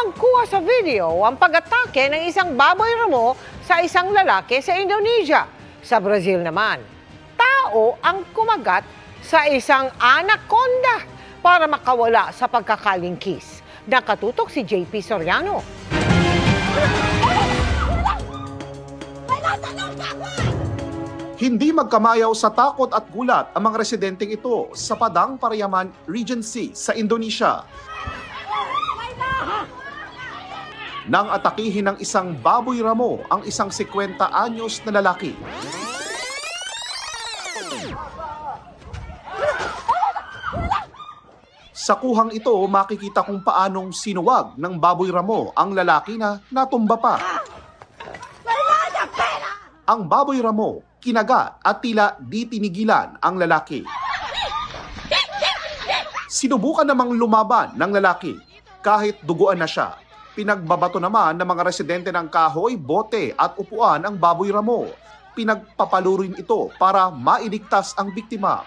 nagkuha sa video ang pag-atake ng isang baboy ramo sa isang lalaki sa Indonesia. Sa Brazil naman, tao ang kumagat sa isang anaconda para makawala sa pagkakalingkis. Nakatutok si JP Soriano. Hindi magkamayaw sa takot at gulat ang mga residenteng ito sa Padang Pariaman Regency sa Indonesia. Nang atakihin ng isang baboy ramo ang isang 50 anyos na lalaki. Sa kuhang ito, makikita kung paanong sinuwag ng baboy ramo ang lalaki na natumba pa. Ang baboy ramo, kinagat at tila di tinigilan ang lalaki. Sinubukan namang lumaban ng lalaki kahit duguan na siya. Pinagbabato naman ng mga residente ng kahoy, bote at upuan ang baboy ramo. Pinagpapalurin ito para mailigtas ang biktima.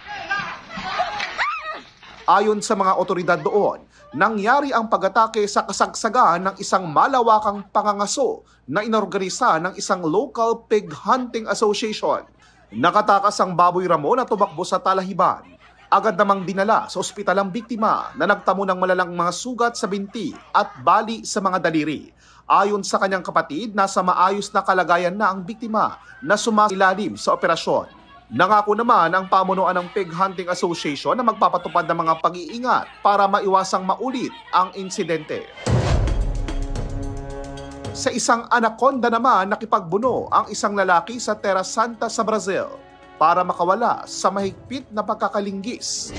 Ayon sa mga otoridad doon, nangyari ang pag-atake sa kasagsagan ng isang malawakang pangangaso na inorganisa ng isang local pig hunting association. Nakatakas ang baboy ramo na tumakbo sa talahiban. Agad namang dinala sa ospital ang biktima na nagtamo ng malalang mga sugat sa binti at bali sa mga daliri. Ayon sa kanyang kapatid, nasa maayos na kalagayan na ang biktima na sumailalim sa operasyon. Nangako naman ang pamunuan ng Pig Hunting Association na magpapatupad ng mga pag-iingat para maiwasang maulit ang insidente. Sa isang anaconda naman, nakipagbuno ang isang lalaki sa Terra Santa sa Brazil para makawala sa mahigpit na pagkakalinggis.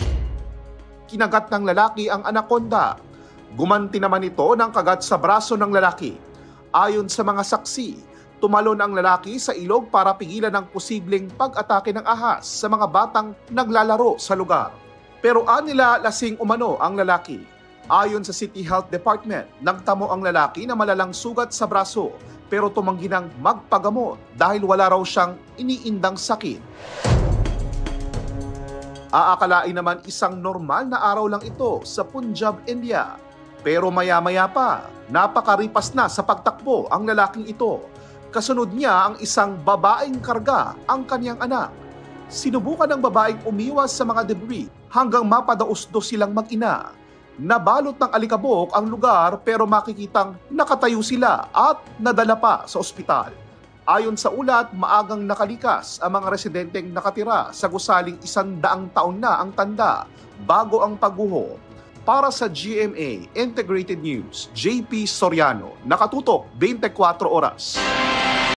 Kinagat ng lalaki ang anaconda. Gumanti naman ito ng kagat sa braso ng lalaki. Ayon sa mga saksi, tumalon ang lalaki sa ilog para pigilan ang posibleng pag-atake ng ahas sa mga batang naglalaro sa lugar. Pero anila lasing umano ang lalaki. Ayon sa City Health Department, nagtamo ang lalaki na malalang sugat sa braso pero tumanggi ng magpagamot dahil wala raw siyang iniindang sakit. Aakalain naman isang normal na araw lang ito sa Punjab, India. Pero maya-maya pa, napakaripas na sa pagtakbo ang lalaking ito. Kasunod niya ang isang babaeng karga ang kanyang anak. Sinubukan ng babaeng umiwas sa mga debris hanggang mapadaos-dos silang mag-ina. Nabalot ng alikabok ang lugar pero makikitang nakatayo sila at nadala pa sa ospital. Ayon sa ulat, maagang nakalikas ang mga residenteng nakatira sa gusaling 100 taon na ang tanda bago ang pagguho. Para sa GMA Integrated News, JP Soriano, nakatutok 24 oras.